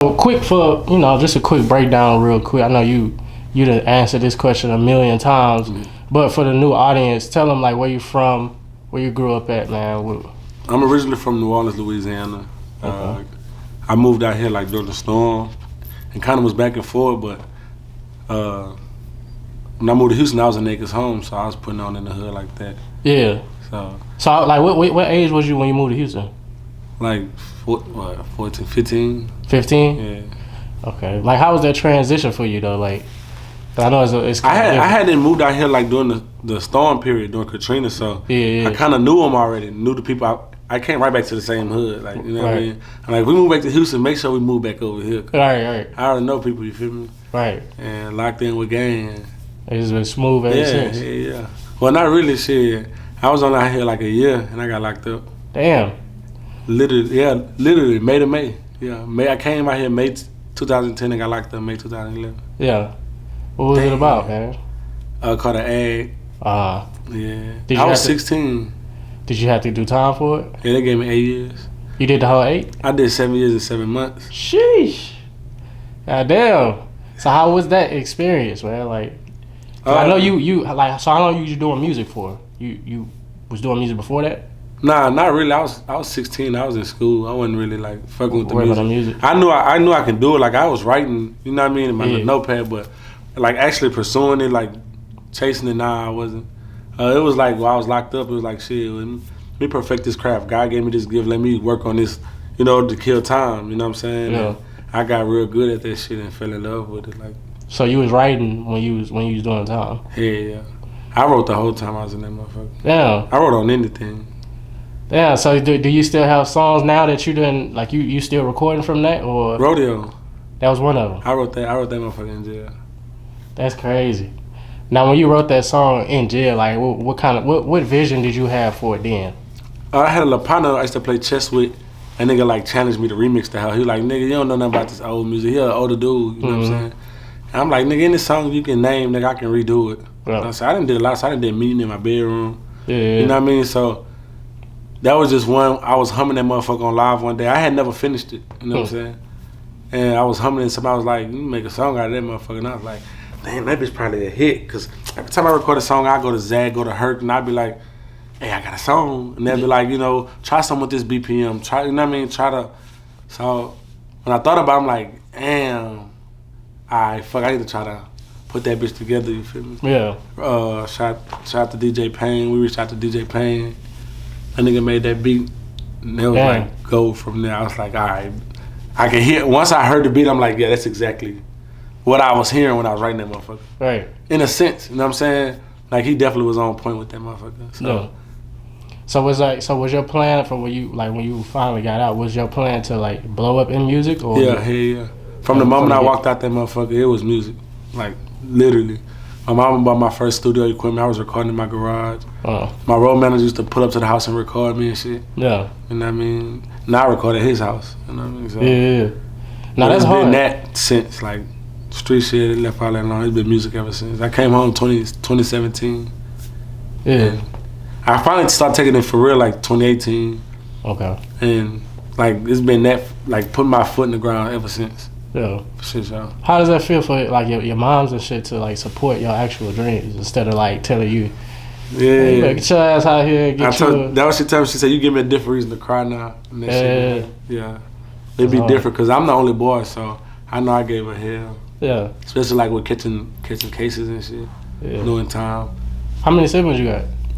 Well, quick for just a quick breakdown, real quick. I know you done answered this question a million times, but for the new audience, tell them like where you from, where you grew up at, man. I'm originally from New Orleans, Louisiana. Okay. I moved out here like during the storm, and kind of was back and forth. But when I moved to Houston, I was a nigga's home, so I was putting on in the hood like that. Yeah. So like, what age was you when you moved to Houston? Like 14, 15. 15? Yeah. Okay. Like, how was that transition for you though? Like, 'cause I know it's I hadn't moved out here like during the storm period during Katrina, so yeah. I kind of knew them already. Knew the people. I came right back to the same hood, like you know what I Right. mean. I'm like, if we move back to Houston, make sure we move back over here. Right. I already know people. You feel me? Right. And locked in with gang. It's been smooth ever since. Yeah. Well, not really. Shit. I was on out here like a year, and I got locked up. Damn. Literally May to May. Yeah, May. I came out here May 2010 and got locked up May 2011. Yeah. What was it about, man? Called an ag. Yeah. I was 16. Did you have to do time for it? Yeah, they gave me 8 years. You did the whole 8? I did 7 years and 7 months. Sheesh. God damn. So how was that experience, man? Like, I know you like. So how long you doing music for? You was doing music before that? Nah, not really. I was 16. I was in school. I wasn't really like fucking with the music. About the music. I knew I could do it. Like I was writing, you know what I mean, in my notepad, but like actually pursuing it, like chasing it. Nah, I wasn't. It was like while I was locked up. It was like shit. Let me perfect this craft. God gave me this gift. Let me work on this. You know, to kill time. You know what I'm saying? Yeah. And I got real good at that shit and fell in love with it. Like. So you was writing when you was doing time? Yeah. I wrote the whole time I was in that motherfucker. Yeah. I wrote on anything. Yeah, so do you still have songs now that you done, like you still recording from that, or? Rodeo. That was one of them. I wrote that motherfucker in jail. That's crazy. Now when you wrote that song in jail, like what vision did you have for it then? I had a little partner I used to play chess with. That nigga like challenged me to remix the hell. He was like, nigga, you don't know nothing about this old music. He an older dude, you know what I'm saying? And I'm like, nigga, any song you can name, nigga, I can redo it. Yeah. I said, I done did a lot. So I done did Meeting in my bedroom. Yeah. You know what I mean? So that was just one. I was humming that motherfucker on live one day. I had never finished it. You know what I'm saying? And I was humming and somebody was like, you make a song out of that motherfucker. And I was like, damn, that bitch probably a hit. Because every time I record a song, I go to Zag, go to Herc, and I'd be like, hey, I got a song. And they'd be like, try something with this BPM. Try, you know what I mean? Try to. So when I thought about it, I'm like, damn, I need to try to put that bitch together, you feel me? Yeah. Shout out to DJ Payne. We reached out to DJ Payne. That nigga made that beat, and it was like go from there. I was like, all right, I can hear. Once I heard the beat, I'm like, yeah, that's exactly what I was hearing when I was writing that motherfucker. Right. In a sense, you know what I'm saying? Like he definitely was on point with that motherfucker. So. No. So was your plan for when you finally got out? Was your plan to like blow up in music or? Yeah. From the moment I walked out that motherfucker, it was music, like literally. My mama bought my first studio equipment. I was recording in my garage. My road manager used to pull up to the house and record me and shit. Yeah. You know what I mean? Now I record at his house. You know what I mean? So, yeah. Now that's hard. It's been hard. that since, like, street shit, left all that long. It's been music ever since. I came home 2017. Yeah. And I finally started taking it for real, like, 2018. Okay. And, like, it's been that, like, putting my foot in the ground ever since. Yeah. Shit, y'all. How does that feel for like your moms and shit to like support your actual dreams instead of like telling you, hey, you better get your ass out here and get that was she told me. She said, you give me a different reason to cry now. And that shit, yeah. It'd be different because I'm the only boy, so I know I gave her hell. Yeah. Especially like with catching cases and shit. Yeah. Doing time. How many siblings you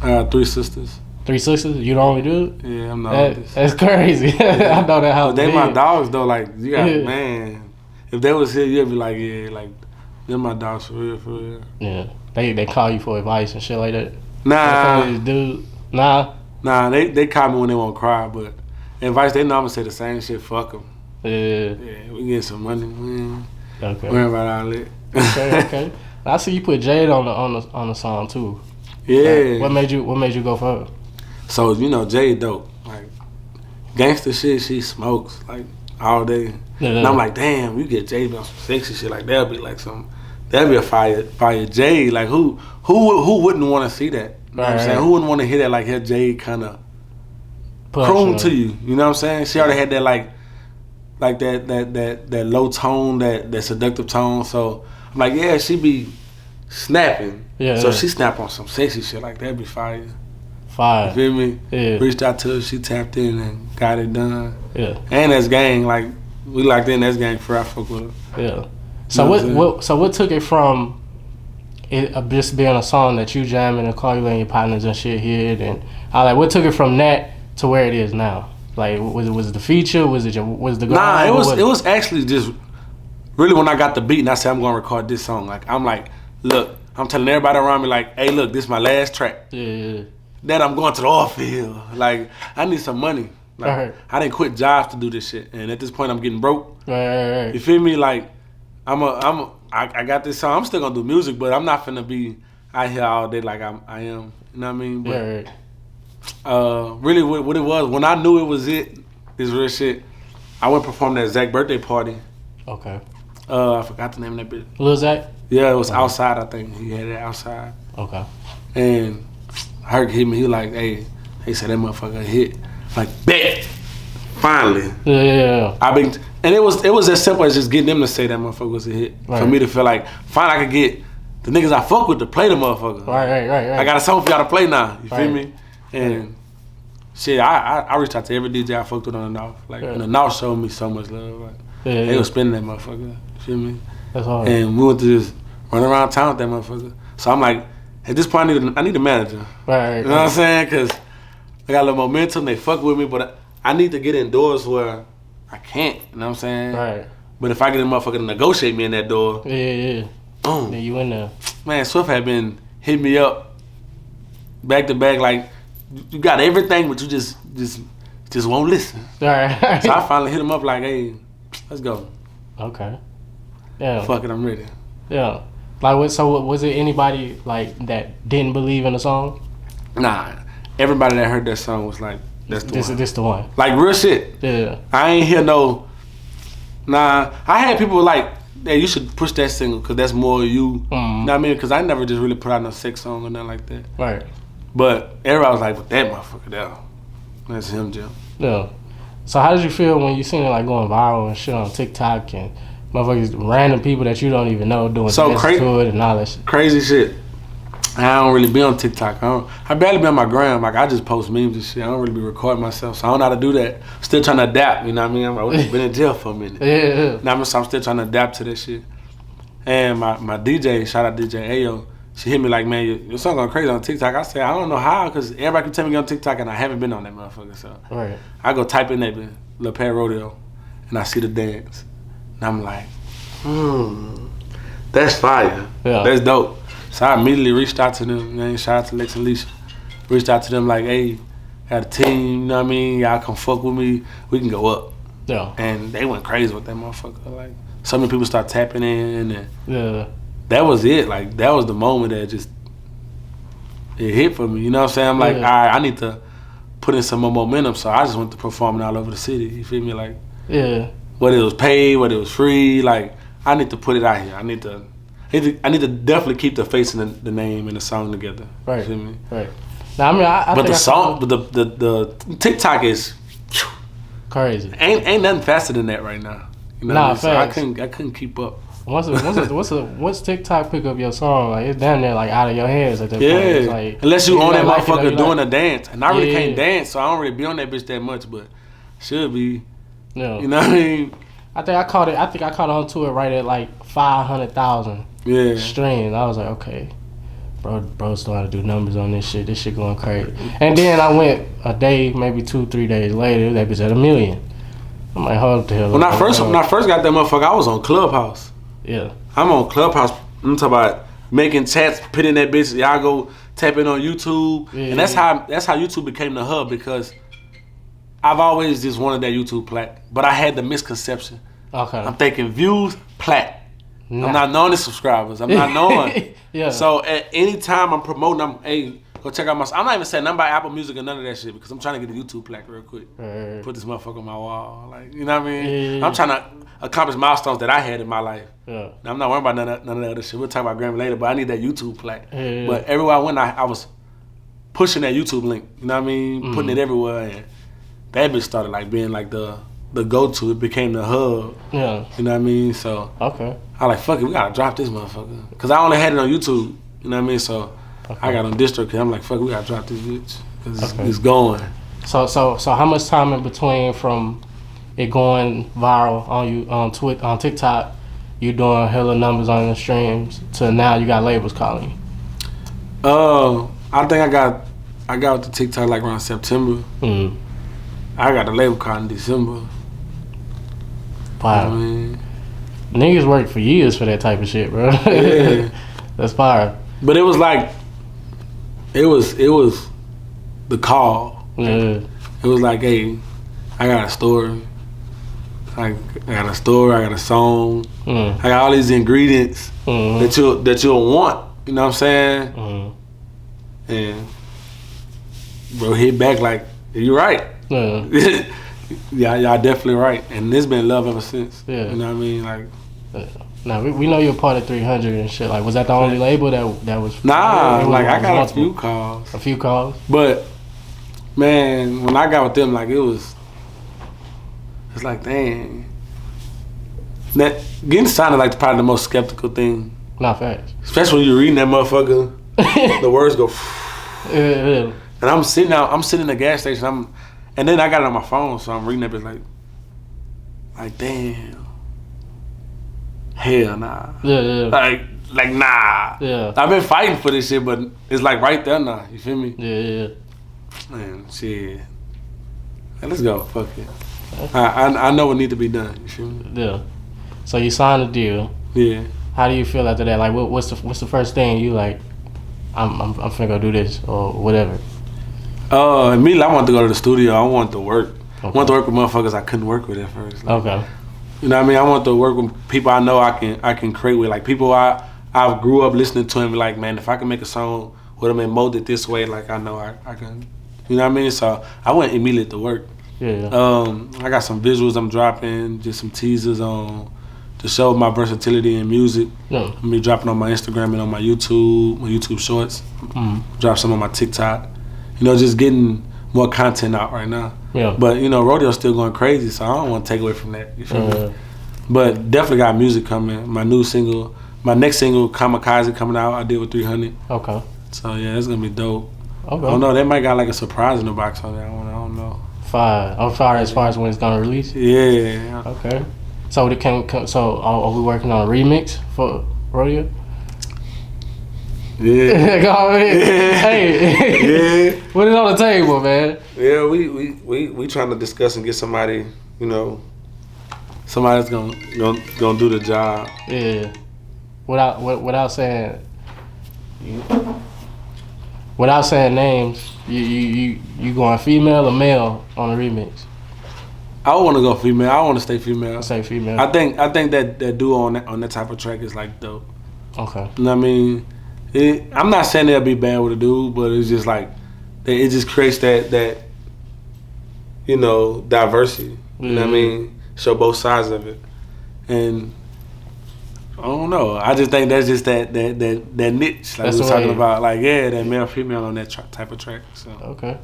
got? 3 sisters. 3 sisters? You the only dude? Yeah, I'm the oldest. That's crazy. I know that how. They my dogs though. Like you got man. If they was here, you'd be like, yeah, like, they're my dogs for real. Yeah. They call you for advice and shit like that? Nah. Dude. Nah, they call me when they won't cry, but advice, they know I'm gonna say the same shit, fuck them. Yeah, we get some money, man. Okay. Worry about all that. Okay. I see you put Jade on the song too. Yeah. What made you go for her? So, Jade dope. Like, gangster shit, she smokes, like, all day. Yeah. And I'm like, damn, you get Jay on some sexy shit, like that'd be like that'd be a fire Jay. Like who wouldn't want to see that? You know what I'm saying? Who wouldn't want to hear that? Like, hear Jay kind of croon to you. You know what I'm saying? She already had that like like that low tone, that seductive tone. So I'm like, yeah, she be snapping. Yeah. So she snap on some sexy shit like that. Be fire. Fire. You feel me? Yeah. Reached out to her, she tapped in and got it done. Yeah. And that's gang, like we locked in. That's gang for I fuck with her. Yeah. So what took it from it just being a song that you jamming and call you and your partners and shit here, and what took it from that to where it is now? Like, was it the feature? Was the Nah, it was actually just really when I got the beat and I said I'm gonna record this song. Like I'm like, look, I'm telling everybody around me like, hey, look, this is my last track. Yeah. Then I'm going to the oil field. Like I need some money. Like Right. I didn't quit jobs to do this shit, and at this point I'm getting broke. Right. You feel me? Like I got this song. I'm still gonna do music, but I'm not finna be out here all day like I am. You know what I mean? But, Right. really, what it was when I knew it was it, this real shit. I went perform at Zach's birthday party. Okay. I forgot the name of that bitch. Lil Zach? Yeah, it was outside. I think he had it outside. Okay. And Herc hit me. He like, hey, he said that motherfucker hit. Like, bet. Finally. Yeah. And it was as simple as just getting them to say that motherfucker was a hit. Right. For me to feel like, finally I could get the niggas I fuck with to play the motherfucker. Right. I got a song for y'all to play now. You feel Right. me? And shit, I reached out to every DJ I fucked with on the North. Like, and the North showed me so much love. Like, they was spinning that motherfucker. You feel me? That's hard. And we went to just run around town with that motherfucker. So I'm like, at this point, I need a manager. Right. You know what I'm saying? Because I got a little momentum. They fuck with me, but I need to get indoors where I can't. You know what I'm saying? Right. But if I get a motherfucker to negotiate me in that door, Yeah. boom. Yeah, you in there. Man, Swift had been hitting me up back to back like, you got everything, but you just won't listen. Right. So I finally hit him up like, hey, let's go. Okay. Yeah. Fuck it, I'm ready. Yeah. Like, was it anybody like that didn't believe in the song? Nah, everybody that heard that song was like, that's the one. This the one. Like real shit. Yeah. I ain't hear no. Nah, I had people like, hey, you should push that single because that's more you. Mm-hmm. You know what I mean? Because I never just really put out no sex song or nothing like that. Right. But everybody was like, but that motherfucker there, that's him, Jim. Yeah. So how did you feel when you seen it like going viral and shit on TikTok and motherfuckers, random people that you don't even know doing dances to it and all that shit? Crazy shit. I don't really be on TikTok. I barely be on my gram. Like I just post memes and shit. I don't really be recording myself, so I don't know how to do that. Still trying to adapt. You know what I mean? I've been in jail for a minute. Yeah. Now I'm still trying to adapt to this shit. And my DJ, shout out DJ Ayo, she hit me like, man, your song going crazy on TikTok. I said, I don't know how, because everybody can tell me to get on TikTok, and I haven't been on that motherfucker. So Right. I go type in that bitch, Lil Pat Rodeo, and I see the dance, and I'm like, that's fire. Yeah. That's dope. So I immediately reached out to them, man. Shout out to Lex and Alicia. Reached out to them like, hey, got a team, you know what I mean? Y'all come fuck with me. We can go up. Yeah. And they went crazy with that motherfucker. Like, so many people start tapping in, and Yeah. that was it. Like, that was the moment that just, it hit for me. You know what I'm saying? I'm like, Yeah. all right, I need to put in some more momentum. So I just went to performing all over the city. You feel me? Like, Yeah. whether it was paid, whether it was free, like, I need to put it out here. I need to definitely keep the face and the name and the song together. Right. You feel me? Right. Now I mean, I But think the song, but the TikTok is crazy. ain't nothing faster than that right now. You know Nah, what I mean? facts. So I couldn't keep up. Once TikTok pick up your song, like it's damn near like out of your hands at that point. It's Yeah, like, unless you on that like it or motherfucker you doing like a dance, and I really Yeah. can't dance, so I don't really be on that bitch that much, but should be. Yeah. You know what I mean? I think I caught on to it right at like 500,000 Yeah. streams. I was like, okay, bro's know how to do numbers on this shit. This shit going crazy. And then I went a day, maybe 2-3 days later, that bitch at 1 million. I'm like, hold the hell up. When I first got that motherfucker, I was on Clubhouse. Yeah. I'm on Clubhouse. I'm talking about making chats, putting that bitch. Y'all go tap in on YouTube, Yeah. and that's how YouTube became the hub, because I've always just wanted that YouTube plat, but I had the misconception. Okay. I'm thinking views, plat. Nah. I'm not knowing the subscribers. I'm not knowing. Yeah. So at any time I'm promoting, hey, go check out my. I'm not even saying nothing about Apple Music or none of that shit, because I'm trying to get a YouTube plaque real quick. Right. Put this motherfucker on my wall, like, you know what I mean? Yeah. I'm trying to accomplish milestones that I had in my life. Yeah. Now, I'm not worried about none of that other shit. We'll talk about Grammy later, but I need that YouTube plaque. Yeah. But everywhere I went, I was pushing that YouTube link. You know what I mean? Putting it everywhere, and that bitch started like being like the the go-to. It became the hub. Yeah. You know what I mean? So okay. I like, fuck it, we gotta drop this motherfucker. Cause I only had it on YouTube. You know what I mean? So I got on DistroKid. I'm like, fuck it, we gotta drop this bitch. Cause it's going. So how much time in between from it going viral on TikTok, you doing hella numbers on the streams, to now you got labels calling you? I think I got with the TikTok like around September. Mm. I got the label call in December. Wow. You know what I mean? Niggas work for years for that type of shit, bro. Yeah. That's fire. But it was like, it was the call. Yeah. It was like, hey, I got a story. I got a story. I got a song. I got all these ingredients that you'll want. You know what I'm saying? And bro hit back like, you're right. Yeah, y'all definitely right. And it's been love ever since. Yeah. You know what I mean? Like. Now we know you're part of 300 and shit. Like, was that the only label that was? Nah, like I got a few calls. A few calls. But man, when I got with them, like it's like, dang. That getting signed like probably the most skeptical thing. Not fast. Especially when you're reading that motherfucker, the words go. Yeah. And I'm sitting in the gas station. And then I got it on my phone, so I'm reading that bitch like damn. Hell nah. Yeah. Like nah. Yeah. I've been fighting for this shit, but it's like right there now. You feel me? Yeah. Man, shit. Hey, let's go. Fuck it. I know what need to be done. You feel me? Yeah. So you signed a deal. Yeah. How do you feel after that? Like, what's the first thing you like? I'm finna go do this or whatever. Immediately I wanted to go to the studio. I wanted to work. Okay. I wanted to work with motherfuckers I couldn't work with at first. Like, okay. You know what I mean? I want to work with people I know I can create with. Like people I grew up listening to and be like, man, if I can make a song with them and mold it this way, like I know I can. You know what I mean? So I went immediately to work. Yeah. I got some visuals I'm dropping, just some teasers on to show my versatility in music. Yeah. I'm gonna be dropping on my Instagram and on my YouTube Shorts. Drop some on my TikTok. You know, just getting more content out right now. Yeah. But you know, rodeo's still going crazy, so I don't want to take away from that. You feel me? But definitely got music coming. My next single, Kamikaze, coming out. I did with 300. Okay. So yeah, it's gonna be dope. Okay. I don't know. They might got like a surprise in the box on that one. I don't know. Fire. I'm fire as far as when it's gonna release. Yeah. Okay. So So are we working on a remix for rodeo? Yeah. Go ahead. Yeah. Hey. Yeah. Put it on the table, man. Yeah, we trying to discuss and get somebody, you know, somebody's gonna do the job. Yeah. Without saying names, you going female or male on the remix? I want to go female. I want to stay female. Stay female. I think that duo on that type of track is like dope. Okay. You know what I mean? I'm not saying they'll be bad with a dude, but it's just like it just creates that you know, diversity. You know what I mean? Show both sides of it. And I don't know. I just think that's just that niche. Like we were talking about, like that male female on that type of track. So okay.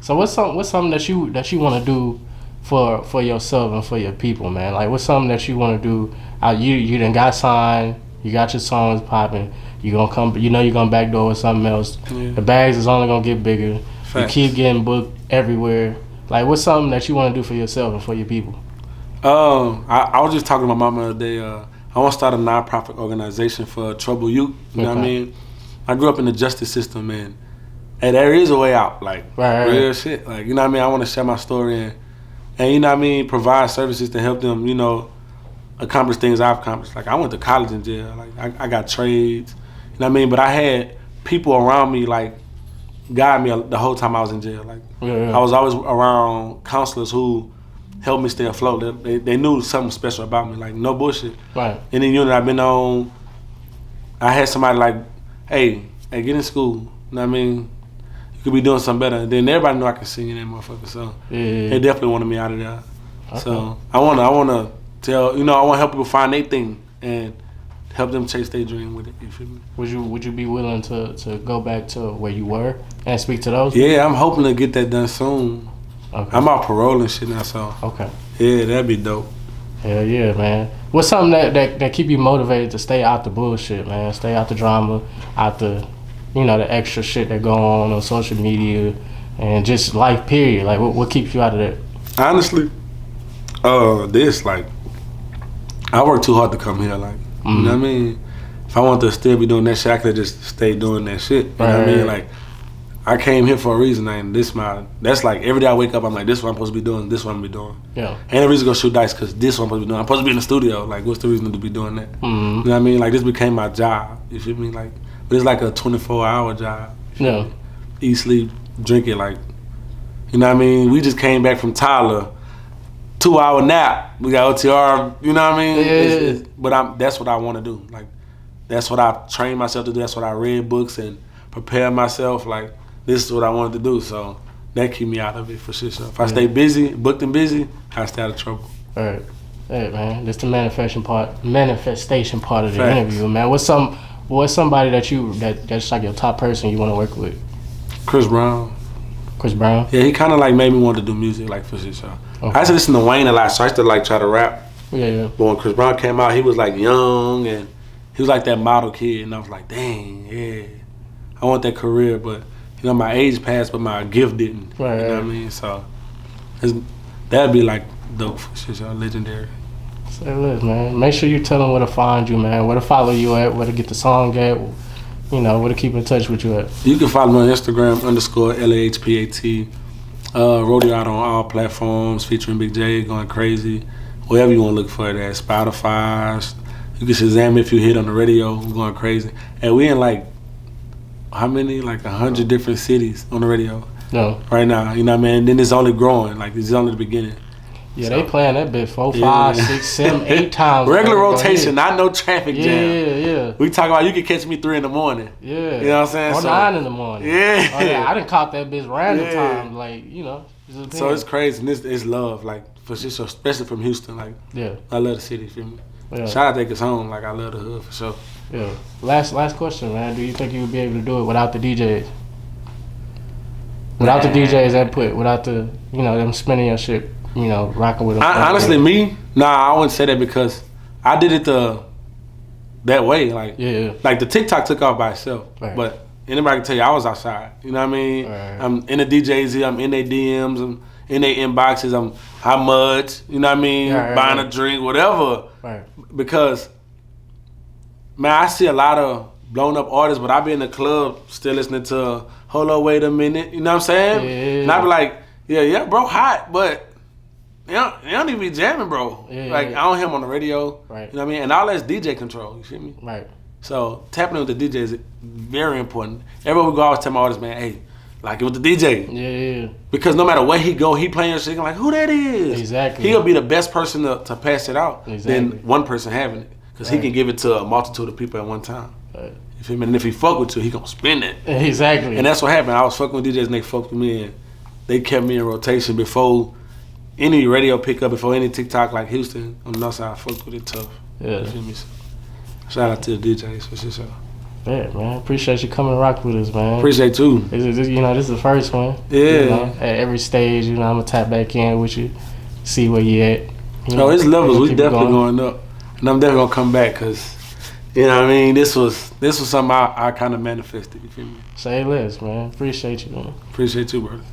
So what's something that you want to do for yourself and for your people, man? Like what's something that you want to do? You done got signed. You got your songs popping. You gonna come. You know you're gonna backdoor with something else. Yeah. The bags is only gonna get bigger. Facts. You keep getting booked everywhere. Like what's something that you want to do for yourself and for your people? I was just talking to my mom the other day. I want to start a nonprofit organization for troubled youth. You know what I mean? I grew up in the justice system, and there is a way out. Like real shit. Like you know what I mean? I want to share my story and you know what I mean? Provide services to help them. You know, accomplish things I've accomplished. Like I went to college in jail. Like I got trades. You know what I mean? But I had people around me like guide me the whole time I was in jail. Like I was always around counselors who helped me stay afloat. They knew something special about me. Like no bullshit. Right. And then unit I've been on, I had somebody like, hey, get in school. You know what I mean? You could be doing something better. And then everybody knew I could sing in that motherfucker. So they definitely wanted me out of there. Okay. So I wanna tell, you know, I want to help people find their thing and help them chase their dream with it. You feel me? Would you be willing to go back to where you were and speak to those? Yeah, I'm hoping to get that done soon. Okay. I'm out parole and shit now, so. Okay. Yeah, that'd be dope. Hell yeah, man. What's something that keep you motivated to stay out the bullshit, man? Stay out the drama, out the, the extra shit that go on social media, and just life, period. Like, what keeps you out of that? Honestly, this, like, I work too hard to come here, like, you know what I mean? If I want to still be doing that shit, I could just stay doing that shit. You know what I mean? Like, I came here for a reason, and that's like every day I wake up, I'm like, this is what I'm supposed to be doing, this is what I'm going to be doing. Yeah. Ain't no reason to go shoot dice because this is what I'm supposed to be doing. I'm supposed to be in the studio. Like, what's the reason to be doing that? You know what I mean? Like, this became my job. You feel me? Like, but it's like a 24-hour job. Yeah. Eat, sleep, drink it. Like, you know what I mean? We just came back from Tyler. 2-hour nap. We got OTR. You know what I mean? Yeah. But that's what I want to do. Like, that's what I trained myself to do. That's what I read books and prepare myself. Like, this is what I wanted to do. So that keep me out of it for sure. So if I stay busy, booked and busy, I stay out of trouble. All right. Hey, man. That's the manifestation part of the Facts. interview, man. What's somebody that's like your top person you want to work with? Chris Brown. Chris Brown? Yeah, he kind of like made me want to do music, like for sure. So Okay. I used to listen to Wayne a lot, so I used to like try to rap. Yeah. But when Chris Brown came out, he was like young and he was like that model kid, and I was like, dang, yeah, I want that career, but my age passed, but my gift didn't. Right. You know what I mean? So that'd be like dope for sure, legendary. Say less, man. Make sure you tell them where to find you, man. Where to follow you at, where to get the song at, where to keep in touch with you at. You can follow me on Instagram _LAHPAT. Rodeo out on all platforms, featuring Big J, going crazy. Wherever you want to look for it at, Spotify. You can Shazam if you hit on the radio. We're going crazy. And we in like, how many? Like 100 different cities on the radio right now. You know what I mean? And then it's only growing. Like, this is only the beginning. Yeah, they playing that bitch 4, 5, 6, 7, 8 times. Regular rotation, not no traffic jam. Yeah. We talk about you can catch me 3 in the morning. Yeah. You know what I'm saying? Or 9 in the morning. Yeah. Oh, yeah. I done caught that bitch random time. Like, So it's crazy. And it's love, like, for sure, especially from Houston. Like, yeah. I love the city, feel me? Yeah. Shout out to Acres Home. Like, I love the hood, for sure. Yeah. Last question, man. Do you think you would be able to do it without the DJs? Without the DJs that put, without the, them spinning your shit, rocking with them. Honestly, I wouldn't say that because I did it that way. Like, like the TikTok took off by itself. Right. But anybody can tell you I was outside. You know what I mean? Right. I'm in the DJs, I'm in their DMs, I'm in their inboxes, I'm how much, you know what I mean? Buying a drink, whatever. Right. Because, man, I see a lot of blown up artists, but I be in the club still listening to hold on, wait a minute, you know what I'm saying? Yeah. And I be like, yeah, bro, hot, but you don't even be jamming, bro. Like, I don't hear him on the radio, right? You know what I mean? And all that's DJ control, you feel me? Right. So tapping in with the DJ is very important. Everywhere we go, I always tell my artists, man, hey, like it with the DJ. Yeah. Because no matter where he go, he playing your shit. I'm like, who that is? Exactly. He'll be the best person to pass it out than one person having it. Because he can give it to a multitude of people at one time. Right. You feel me? And if he fuck with you, he gonna spin it. Exactly. And that's what happened. I was fucking with DJs and they fucked with me and they kept me in rotation before any radio pickup, before any TikTok like Houston. On the north side, I fucked with it tough. Yeah. You feel me? So, shout out to the DJs for sure. Yeah, man. Appreciate you coming to rock with us, man. Appreciate you. This is the first one. Yeah. At every stage, I'm gonna tap back in with you, see where you at. It's levels. We definitely going up, and I'm definitely gonna come back because, you know what I mean. This was something I kind of manifested. You feel me? Say less, man. Appreciate you, man. Appreciate you, brother.